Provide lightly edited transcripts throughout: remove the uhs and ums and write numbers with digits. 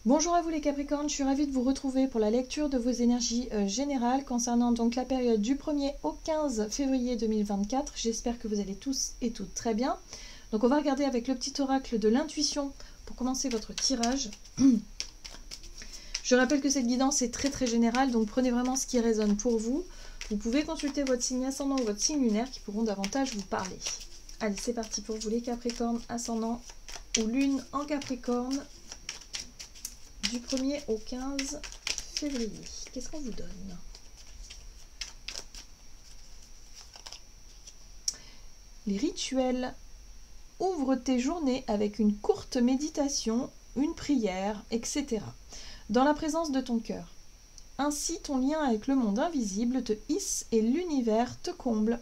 Bonjour à vous les Capricornes, je suis ravie de vous retrouver pour la lecture de vos énergies générales concernant donc la période du 1er au 15 février 2024. J'espère que vous allez tous et toutes très bien. Donc on va regarder avec le petit oracle de l'intuition pour commencer votre tirage. Je rappelle que cette guidance est très générale, donc prenez vraiment ce qui résonne pour vous. Vous pouvez consulter votre signe ascendant ou votre signe lunaire qui pourront davantage vous parler. Allez, c'est parti pour vous les Capricornes, ascendant ou lune en Capricorne. Du 1er au 15 février. Qu'est-ce qu'on vous donne? Les rituels. Ouvre tes journées avec une courte méditation, une prière, etc. Dans la présence de ton cœur. Ainsi, ton lien avec le monde invisible te hisse et l'univers te comble.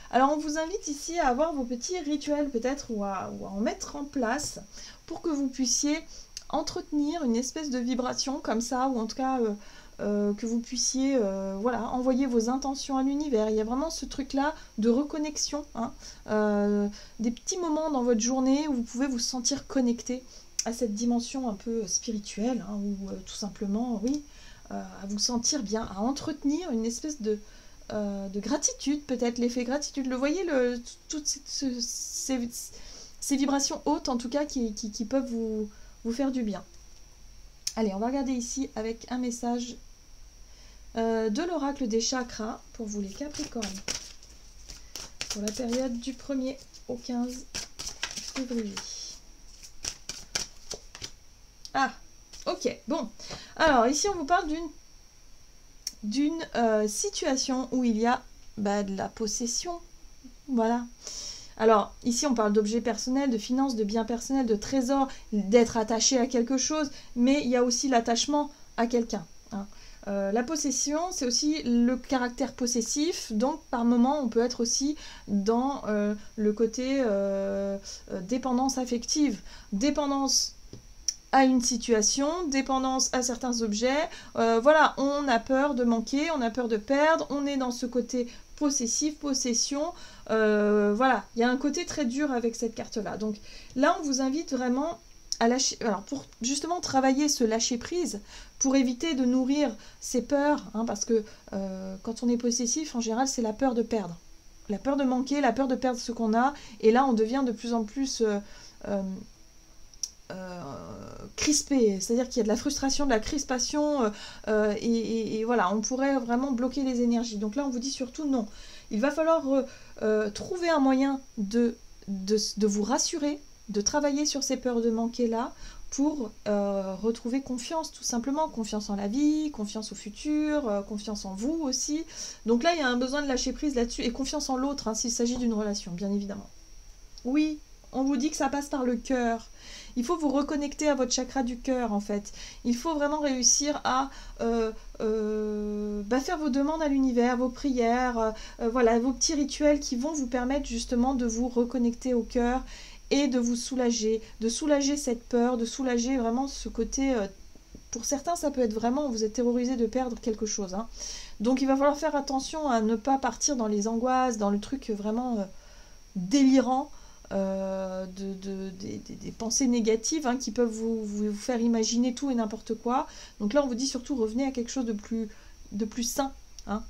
Alors, on vous invite ici à avoir vos petits rituels peut-être ou à en mettre en place pour que vous puissiez entretenir une espèce de vibration comme ça, ou en tout cas que vous puissiez voilà, envoyer vos intentions à l'univers. Il y a vraiment ce truc-là de reconnexion, hein, des petits moments dans votre journée où vous pouvez vous sentir connecté à cette dimension un peu spirituelle, hein, ou tout simplement, oui, à vous sentir bien, à entretenir une espèce de gratitude, peut-être l'effet gratitude. Le voyez, toutes ces vibrations hautes, en tout cas, qui peuvent vous faire du bien. Allez, on va regarder ici avec un message de l'oracle des chakras pour vous les Capricornes. Pour la période du 1er au 15 février. Ah, ok, bon. Alors, ici, on vous parle d'une situation où il y a de la possession. Voilà. Alors, ici, on parle d'objets personnels, de finances, de biens personnels, de trésors, d'être attaché à quelque chose, mais il y a aussi l'attachement à quelqu'un. Hein. La possession, c'est aussi le caractère possessif, donc par moment, on peut être aussi dans le côté dépendance affective, dépendance à une situation, dépendance à certains objets. Voilà, on a peur de manquer, on a peur de perdre, on est dans ce côté possessif, possession. Voilà, il y a un côté très dur avec cette carte-là. Donc là, on vous invite vraiment à lâcher, alors pour justement travailler ce lâcher-prise, pour éviter de nourrir ces peurs, hein, parce que quand on est possessif, en général, c'est la peur de perdre. La peur de manquer, la peur de perdre ce qu'on a, et là, on devient de plus en plus crispé, c'est-à-dire qu'il y a de la frustration, de la crispation, et voilà, on pourrait vraiment bloquer les énergies. Donc là, on vous dit surtout non. Il va falloir trouver un moyen de vous rassurer, de travailler sur ces peurs de manquer là, pour retrouver confiance, tout simplement, confiance en la vie, confiance au futur, confiance en vous aussi. Donc là, il y a un besoin de lâcher prise là-dessus, et confiance en l'autre, hein, s'il s'agit d'une relation, bien évidemment. Oui, on vous dit que ça passe par le cœur. Il faut vous reconnecter à votre chakra du cœur, en fait. Il faut vraiment réussir à faire vos demandes à l'univers, vos prières, voilà, vos petits rituels qui vont vous permettre justement de vous reconnecter au cœur et de vous soulager, de soulager cette peur, de soulager vraiment ce côté... pour certains, ça peut être vraiment, vous êtes terrorisé de perdre quelque chose. Hein. Donc il va falloir faire attention à ne pas partir dans les angoisses, dans le truc vraiment délirant, des pensées négatives, hein, qui peuvent vous faire imaginer tout et n'importe quoi. Donc là, on vous dit surtout, revenez à quelque chose de plus sain. Hein.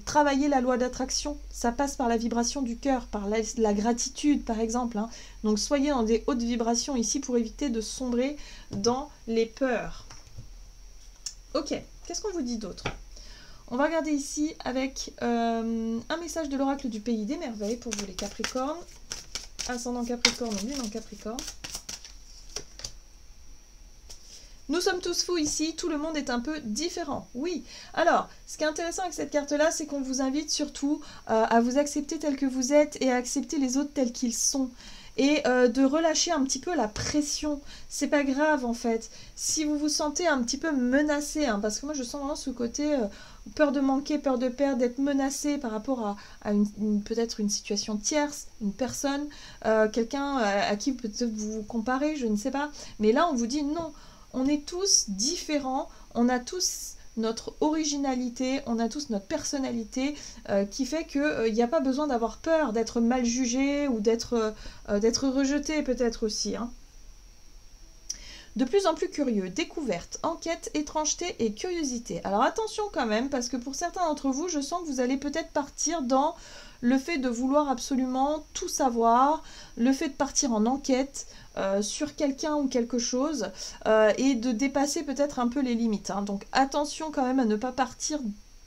Travailler la loi d'attraction, ça passe par la vibration du cœur, par la gratitude, par exemple. Hein. Donc soyez dans des hautes vibrations ici pour éviter de sombrer dans les peurs. Ok, qu'est-ce qu'on vous dit d'autre ? On va regarder ici avec un message de l'oracle du pays des merveilles pour vous les Capricornes. Ascendant Capricorne ou lune en Capricorne. Nous sommes tous fous ici, tout le monde est un peu différent. Oui, alors, ce qui est intéressant avec cette carte-là, c'est qu'on vous invite surtout à vous accepter tel que vous êtes et à accepter les autres tels qu'ils sont. Et de relâcher un petit peu la pression. C'est pas grave en fait. Si vous vous sentez un petit peu menacé, hein, parce que moi je sens vraiment ce côté peur de manquer, peur de perdre, d'être menacé par rapport à peut-être une situation tierce, une personne, quelqu'un à qui peut-être vous vous comparez, je ne sais pas. Mais là on vous dit non, on est tous différents, on a tous notre originalité, on a tous notre personnalité qui fait qu'il n'y a pas besoin d'avoir peur d'être mal jugé ou d'être rejeté peut-être aussi. Hein. De plus en plus curieux, découverte, enquête, étrangeté et curiosité. Alors attention quand même, parce que pour certains d'entre vous, je sens que vous allez peut-être partir dans le fait de vouloir absolument tout savoir, le fait de partir en enquête sur quelqu'un ou quelque chose, et de dépasser peut-être un peu les limites. Hein. Donc attention quand même à ne pas partir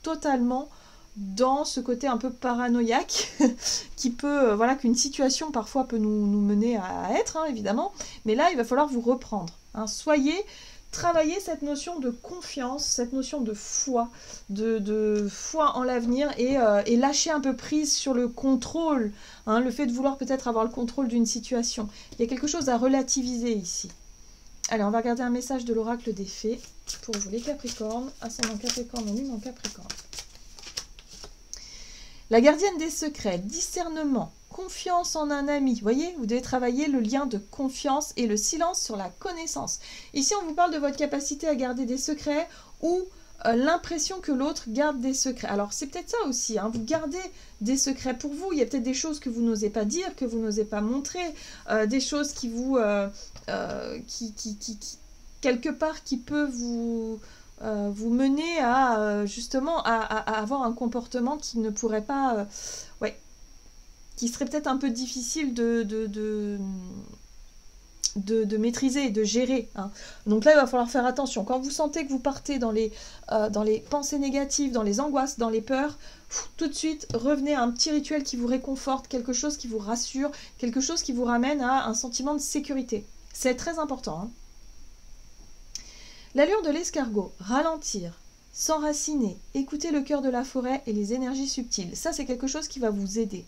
totalement dans ce côté un peu paranoïaque qui peut, voilà, qu'une situation parfois peut nous mener à être, hein, évidemment. Mais là, il va falloir vous reprendre. Hein. Travaillez cette notion de confiance, cette notion de foi en l'avenir et lâcher un peu prise sur le contrôle, hein, le fait de vouloir peut-être avoir le contrôle d'une situation. Il y a quelque chose à relativiser ici. Allez, on va regarder un message de l'oracle des fées pour vous les Capricornes, ascendant Capricorne ou lune en Capricorne. La gardienne des secrets, discernement, confiance en un ami. Vous voyez, vous devez travailler le lien de confiance et le silence sur la connaissance. Ici, on vous parle de votre capacité à garder des secrets ou l'impression que l'autre garde des secrets. Alors, c'est peut-être ça aussi, hein, vous gardez des secrets pour vous. Il y a peut-être des choses que vous n'osez pas dire, que vous n'osez pas montrer, des choses qui vous... quelque part, qui peuvent vous mener à justement à avoir un comportement qui ne pourrait pas... qui serait peut-être un peu difficile de maîtriser et de gérer. Hein. Donc là, il va falloir faire attention. Quand vous sentez que vous partez dans les pensées négatives, dans les angoisses, dans les peurs, tout de suite, revenez à un petit rituel qui vous réconforte, quelque chose qui vous rassure, quelque chose qui vous ramène à un sentiment de sécurité. C'est très important. Hein. L'allure de l'escargot, ralentir, s'enraciner, écouter le cœur de la forêt et les énergies subtiles. Ça, c'est quelque chose qui va vous aider.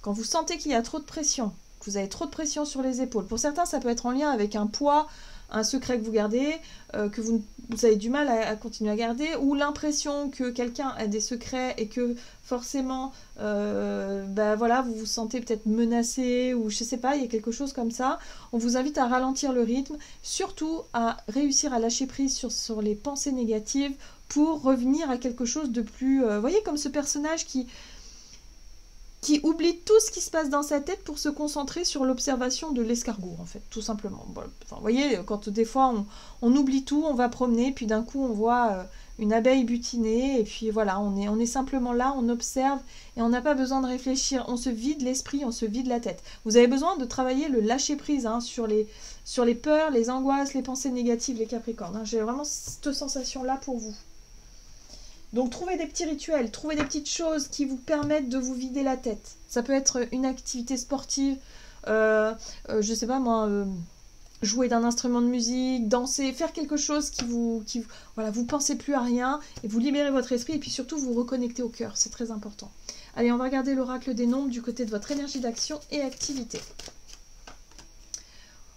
Quand vous sentez qu'il y a trop de pression, que vous avez trop de pression sur les épaules, pour certains, ça peut être en lien avec un poids, un secret que vous gardez, que vous avez du mal à continuer à garder, ou l'impression que quelqu'un a des secrets et que forcément, voilà, vous vous sentez peut-être menacé, ou je sais pas, il y a quelque chose comme ça. On vous invite à ralentir le rythme, surtout à réussir à lâcher prise sur les pensées négatives pour revenir à quelque chose de plus... vous voyez, comme ce personnage qui oublie tout ce qui se passe dans sa tête pour se concentrer sur l'observation de l'escargot, en fait, tout simplement. Bon, enfin, vous voyez, quand des fois on oublie tout, on va promener, puis d'un coup on voit une abeille butinée, et puis voilà, on est simplement là, on observe, et on n'a pas besoin de réfléchir, on se vide l'esprit, on se vide la tête. Vous avez besoin de travailler le lâcher-prise hein, sur les peurs, les angoisses, les pensées négatives, les Capricornes. Hein. J'ai vraiment cette sensation-là pour vous. Donc trouvez des petits rituels, trouvez des petites choses qui vous permettent de vous vider la tête. Ça peut être une activité sportive, je sais pas moi, jouer d'un instrument de musique, danser, faire quelque chose voilà, vous pensez plus à rien et vous libérez votre esprit et puis surtout vous reconnectez au cœur, c'est très important. Allez, on va regarder l'oracle des nombres du côté de votre énergie d'action et activité.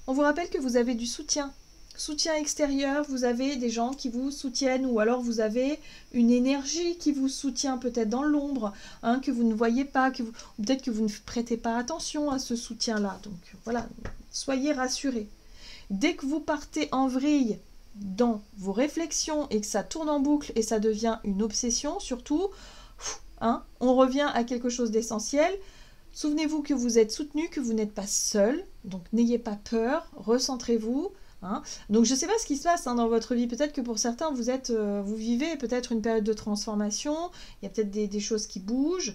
On vous rappelle que vous avez du soutien extérieur, vous avez des gens qui vous soutiennent ou alors vous avez une énergie qui vous soutient peut-être dans l'ombre, hein, que vous ne voyez pas, peut-être que vous ne prêtez pas attention à ce soutien-là. Donc voilà, soyez rassurés. Dès que vous partez en vrille dans vos réflexions et que ça tourne en boucle et ça devient une obsession surtout, hein, on revient à quelque chose d'essentiel. Souvenez-vous que vous êtes soutenu, que vous n'êtes pas seul, donc n'ayez pas peur, recentrez-vous. Hein. Donc je ne sais pas ce qui se passe hein, dans votre vie, peut-être que pour certains vous vivez peut-être une période de transformation, il y a peut-être des choses qui bougent,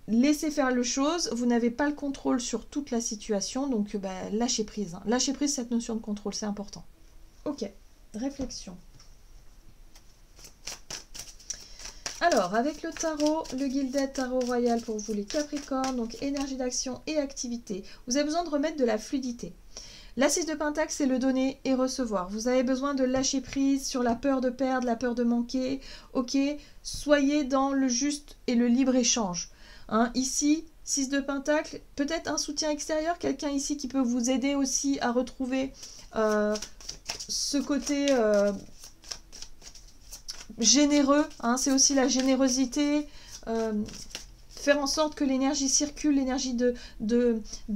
laissez faire les choses, vous n'avez pas le contrôle sur toute la situation, donc lâchez prise, hein. Lâchez prise cette notion de contrôle, c'est important. Ok, réflexion. Alors, avec le tarot, le Gilded Tarot Royal pour vous les Capricornes, donc énergie d'action et activité, vous avez besoin de remettre de la fluidité. La 6 de Pentacle, c'est le donner et recevoir. Vous avez besoin de lâcher prise sur la peur de perdre, la peur de manquer. Ok, soyez dans le juste et le libre-échange. Hein, ici, 6 de Pentacle, peut-être un soutien extérieur, quelqu'un ici qui peut vous aider aussi à retrouver ce côté généreux. Hein, c'est aussi la générosité. Faire en sorte que l'énergie circule, l'énergie de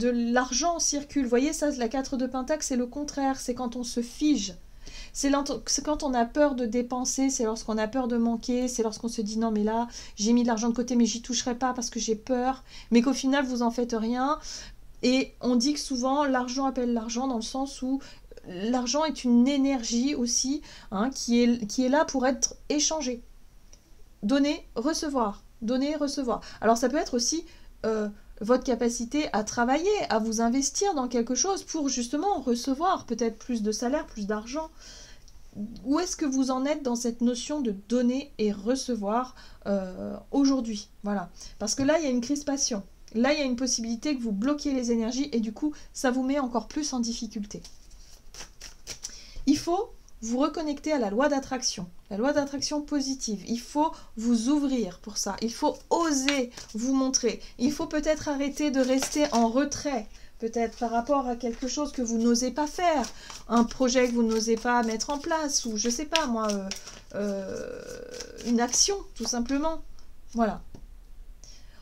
l'argent circule. Vous voyez, ça, la 4 de Pentacle, c'est le contraire. C'est quand on se fige. C'est quand on a peur de dépenser, c'est lorsqu'on a peur de manquer, c'est lorsqu'on se dit non mais là, j'ai mis de l'argent de côté mais j'y toucherai pas parce que j'ai peur. Mais qu'au final, vous en faites rien. Et on dit que souvent, l'argent appelle l'argent dans le sens où l'argent est une énergie aussi, hein, qui est là pour être échangée. Donner, recevoir. Donner, recevoir. Alors ça peut être aussi votre capacité à travailler, à vous investir dans quelque chose pour justement recevoir peut-être plus de salaire, plus d'argent. Où est-ce que vous en êtes dans cette notion de donner et recevoir aujourd'hui? Voilà. Parce que là, il y a une crispation. Là, il y a une possibilité que vous bloquiez les énergies et du coup, ça vous met encore plus en difficulté. Il faut vous reconnecter à la loi d'attraction positive. Il faut vous ouvrir pour ça. Il faut oser vous montrer. Il faut peut-être arrêter de rester en retrait, peut-être par rapport à quelque chose que vous n'osez pas faire, un projet que vous n'osez pas mettre en place, ou je sais pas moi, une action, tout simplement. Voilà.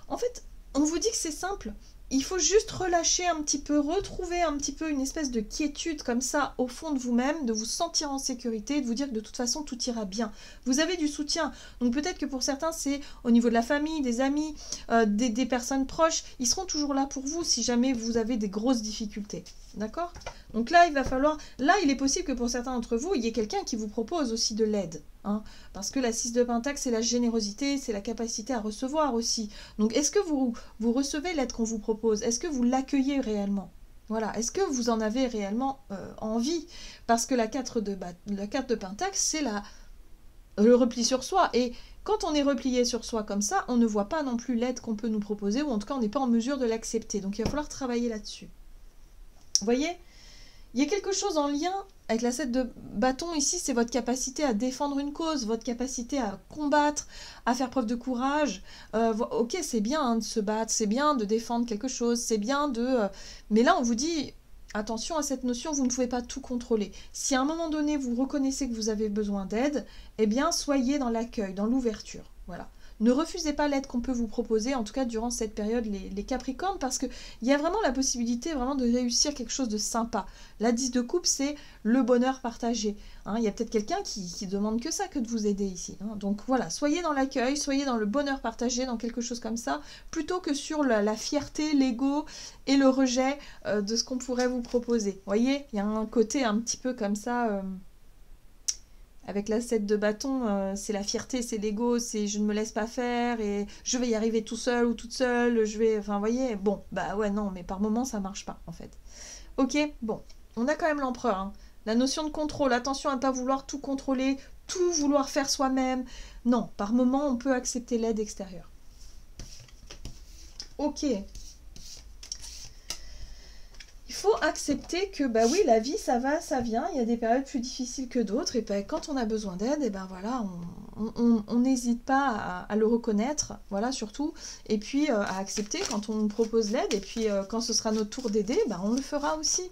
En fait, on vous dit que c'est simple. Il faut juste relâcher un petit peu, retrouver un petit peu une espèce de quiétude comme ça au fond de vous-même, de vous sentir en sécurité, de vous dire que de toute façon tout ira bien. Vous avez du soutien, donc peut-être que pour certains c'est au niveau de la famille, des amis, des personnes proches, ils seront toujours là pour vous si jamais vous avez des grosses difficultés. D'accord? Donc là, il est possible que pour certains d'entre vous, il y ait quelqu'un qui vous propose aussi de l'aide. Hein, parce que la 6 de Pentacle, c'est la générosité, c'est la capacité à recevoir aussi. Donc est-ce que vous recevez l'aide qu'on vous propose? Est-ce que vous l'accueillez réellement? Voilà, est-ce que vous en avez réellement envie? Parce que la 4 de Pentacle, c'est le repli sur soi. Et quand on est replié sur soi comme ça, on ne voit pas non plus l'aide qu'on peut nous proposer, ou en tout cas, on n'est pas en mesure de l'accepter. Donc il va falloir travailler là-dessus. Vous voyez, il y a quelque chose en lien avec la 7 de bâton ici, c'est votre capacité à défendre une cause, votre capacité à combattre, à faire preuve de courage. Ok, c'est bien hein, de se battre, c'est bien de défendre quelque chose, c'est bien de... Mais là, on vous dit, attention à cette notion, vous ne pouvez pas tout contrôler. Si à un moment donné, vous reconnaissez que vous avez besoin d'aide, eh bien, soyez dans l'accueil, dans l'ouverture. Voilà. Ne refusez pas l'aide qu'on peut vous proposer, en tout cas durant cette période, les Capricornes, parce qu'il y a vraiment la possibilité vraiment de réussir quelque chose de sympa. La 10 de coupe, c'est le bonheur partagé. Hein, il y a peut-être quelqu'un qui demande que ça, que de vous aider ici. Hein. Donc voilà, soyez dans l'accueil, soyez dans le bonheur partagé, dans quelque chose comme ça, plutôt que sur la fierté, l'ego et le rejet de ce qu'on pourrait vous proposer. Vous voyez, il y a un côté un petit peu comme ça... Avec la 7 de bâton, c'est la fierté, c'est l'ego, c'est je ne me laisse pas faire et je vais y arriver tout seul ou toute seule, je vais... Enfin, vous voyez, bon, bah ouais, non, mais par moment, ça marche pas, en fait. Ok, bon, on a quand même l'empereur, hein. La notion de contrôle, attention à ne pas vouloir tout contrôler, tout vouloir faire soi-même. Non, par moment, on peut accepter l'aide extérieure. Ok. Il faut accepter que, bah oui, la vie, ça va, ça vient. Il y a des périodes plus difficiles que d'autres. Et ben, quand on a besoin d'aide, et ben voilà, on n'hésite pas à le reconnaître, voilà, surtout. Et puis, à accepter quand on nous propose l'aide. Et puis, quand ce sera notre tour d'aider, ben, on le fera aussi.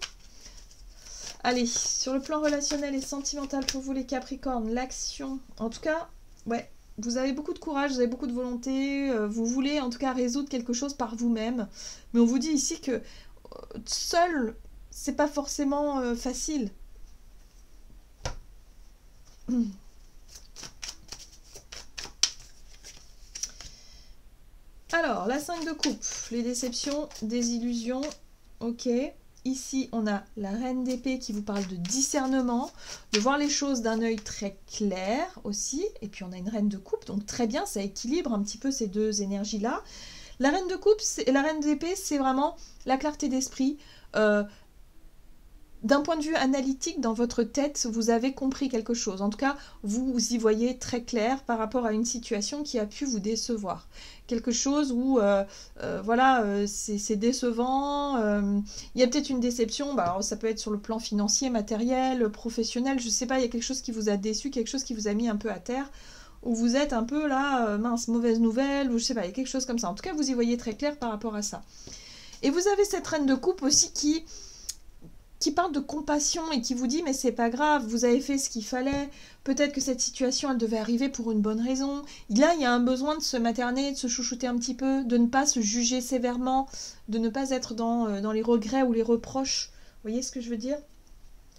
Allez, sur le plan relationnel et sentimental pour vous, les Capricornes, l'action. En tout cas, ouais, vous avez beaucoup de courage, vous avez beaucoup de volonté. Vous voulez, en tout cas, résoudre quelque chose par vous-même. Mais on vous dit ici que seul, c'est pas forcément facile. Alors, la 5 de coupe, les déceptions, des illusions, ok. Ici, on a la reine d'épée qui vous parle de discernement, de voir les choses d'un œil très clair aussi. Et puis, on a une reine de coupe, donc très bien, ça équilibre un petit peu ces deux énergies-là. La reine de coupe et la reine d'épée, c'est vraiment la clarté d'esprit. D'un point de vue analytique, dans votre tête, vous avez compris quelque chose. En tout cas, vous y voyez très clair par rapport à une situation qui a pu vous décevoir. Quelque chose où, voilà, c'est décevant. Il y a peut-être une déception. Bah, alors, ça peut être sur le plan financier, matériel, professionnel. Je ne sais pas, il y a quelque chose qui vous a déçu, quelque chose qui vous a mis un peu à terre. Où vous êtes un peu là, mince, mauvaise nouvelle, ou je sais pas, il y a quelque chose comme ça. En tout cas, vous y voyez très clair par rapport à ça. Et vous avez cette reine de coupe aussi qui parle de compassion et qui vous dit mais c'est pas grave, vous avez fait ce qu'il fallait, peut-être que cette situation elle devait arriver pour une bonne raison. Là il y a un besoin de se materner, de se chouchouter un petit peu, de ne pas se juger sévèrement, de ne pas être dans les regrets ou les reproches. Vous voyez ce que je veux dire?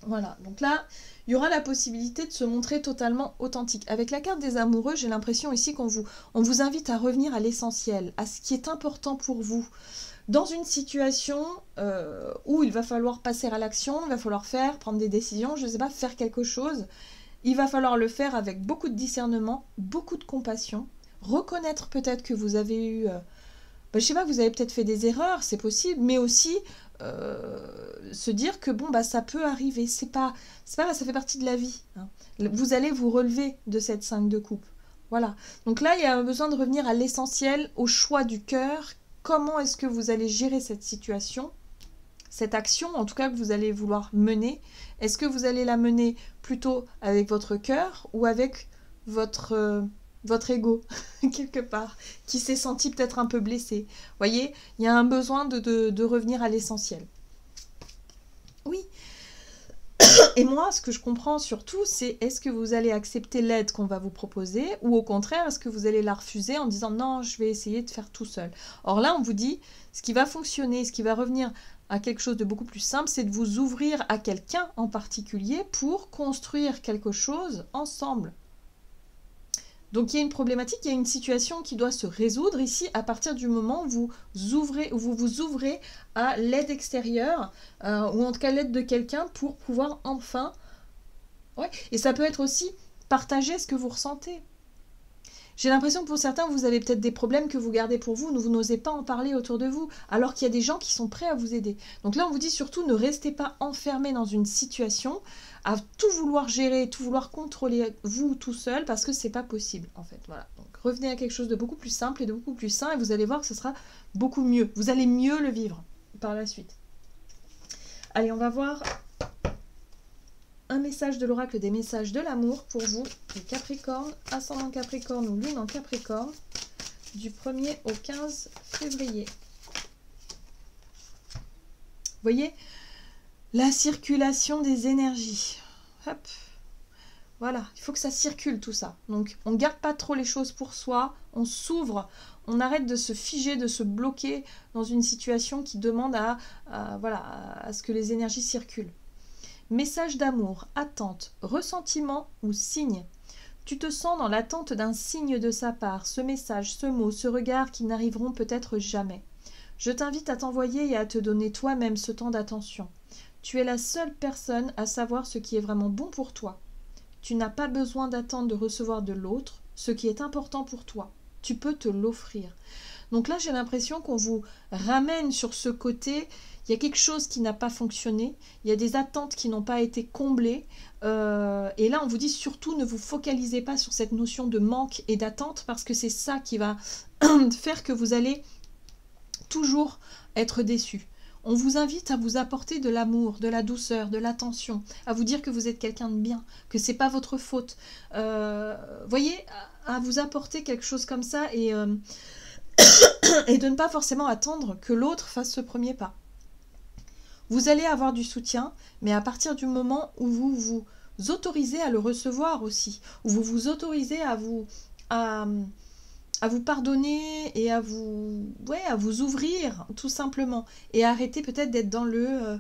Voilà, donc là il y aura la possibilité de se montrer totalement authentique. Avec la carte des amoureux, j'ai l'impression ici on vous invite à revenir à l'essentiel, à ce qui est important pour vous. dans une situation où il va falloir passer à l'action, il va falloir prendre des décisions, je ne sais pas, faire quelque chose. Il va falloir le faire avec beaucoup de discernement, beaucoup de compassion, reconnaître peut-être que vous avez eu... je sais pas, vous avez peut-être fait des erreurs, c'est possible, mais aussi se dire que bon, ça peut arriver, c'est pas ça fait partie de la vie. Hein. Vous allez vous relever de cette 5 de coupe. Voilà. Donc là, il y a besoin de revenir à l'essentiel, au choix du cœur. Comment est-ce que vous allez gérer cette situation, cette action, en tout cas, que vous allez vouloir mener? Est-ce que vous allez la mener plutôt avec votre cœur ou avec votre ego, quelque part, qui s'est senti peut-être un peu blessé? Vous voyez, il y a un besoin de revenir à l'essentiel. Oui. Et moi, ce que je comprends surtout, c'est est-ce que vous allez accepter l'aide qu'on va vous proposer ou au contraire, est-ce que vous allez la refuser en disant non, je vais essayer de faire tout seul. Or là, on vous dit, ce qui va fonctionner, ce qui va revenir à quelque chose de beaucoup plus simple, c'est de vous ouvrir à quelqu'un en particulier pour construire quelque chose ensemble. Donc il y a une problématique, il y a une situation qui doit se résoudre ici à partir du moment où vous vous ouvrez à l'aide extérieure ou en tout cas l'aide de quelqu'un pour pouvoir enfin... Ouais. Et ça peut être aussi partager ce que vous ressentez. J'ai l'impression que pour certains, vous avez peut-être des problèmes que vous gardez pour vous, vous n'osez pas en parler autour de vous, alors qu'il y a des gens qui sont prêts à vous aider. Donc là, on vous dit surtout, ne restez pas enfermé dans une situation, à tout vouloir gérer, tout vouloir contrôler vous tout seul, parce que c'est pas possible, en fait. Voilà. Donc revenez à quelque chose de beaucoup plus simple et de beaucoup plus sain, et vous allez voir que ce sera beaucoup mieux. Vous allez mieux le vivre par la suite. Allez, on va voir un message de l'oracle des messages de l'amour pour vous, les Capricornes, ascendant Capricorne ou lune en Capricorne, du 1er au 15 février. Vous voyez, la circulation des énergies. Hop. Voilà, il faut que ça circule tout ça. Donc, on ne garde pas trop les choses pour soi, on s'ouvre, on arrête de se figer, de se bloquer dans une situation qui demande à ce que les énergies circulent. Message d'amour, attente, ressentiment ou signe. Tu te sens dans l'attente d'un signe de sa part, ce message, ce mot, ce regard qui n'arriveront peut-être jamais. Je t'invite à t'envoyer et à te donner toi-même ce temps d'attention. Tu es la seule personne à savoir ce qui est vraiment bon pour toi. Tu n'as pas besoin d'attendre de recevoir de l'autre ce qui est important pour toi. Tu peux te l'offrir. Donc là, j'ai l'impression qu'on vous ramène sur ce côté. Il y a quelque chose qui n'a pas fonctionné, il y a des attentes qui n'ont pas été comblées, et là on vous dit surtout ne vous focalisez pas sur cette notion de manque et d'attente parce que c'est ça qui va faire que vous allez toujours être déçu. On vous invite à vous apporter de l'amour, de la douceur, de l'attention, à vous dire que vous êtes quelqu'un de bien, que c'est pas votre faute. Voyez, à vous apporter quelque chose comme ça et de ne pas forcément attendre que l'autre fasse ce premier pas. Vous allez avoir du soutien, mais à partir du moment où vous vous autorisez à le recevoir aussi, où vous vous autorisez à vous pardonner et à vous ouvrir tout simplement, et arrêter peut-être d'être dans le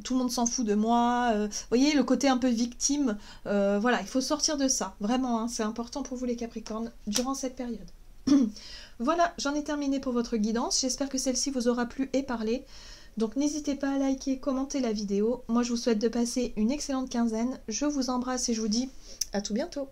tout le monde s'en fout de moi, voyez le côté un peu victime, voilà, il faut sortir de ça, vraiment, hein, c'est important pour vous les Capricornes durant cette période. Voilà, j'en ai terminé pour votre guidance, j'espère que celle-ci vous aura plu et parlé. Donc n'hésitez pas à liker, commenter la vidéo. Moi je vous souhaite de passer une excellente quinzaine. Je vous embrasse et je vous dis à tout bientôt.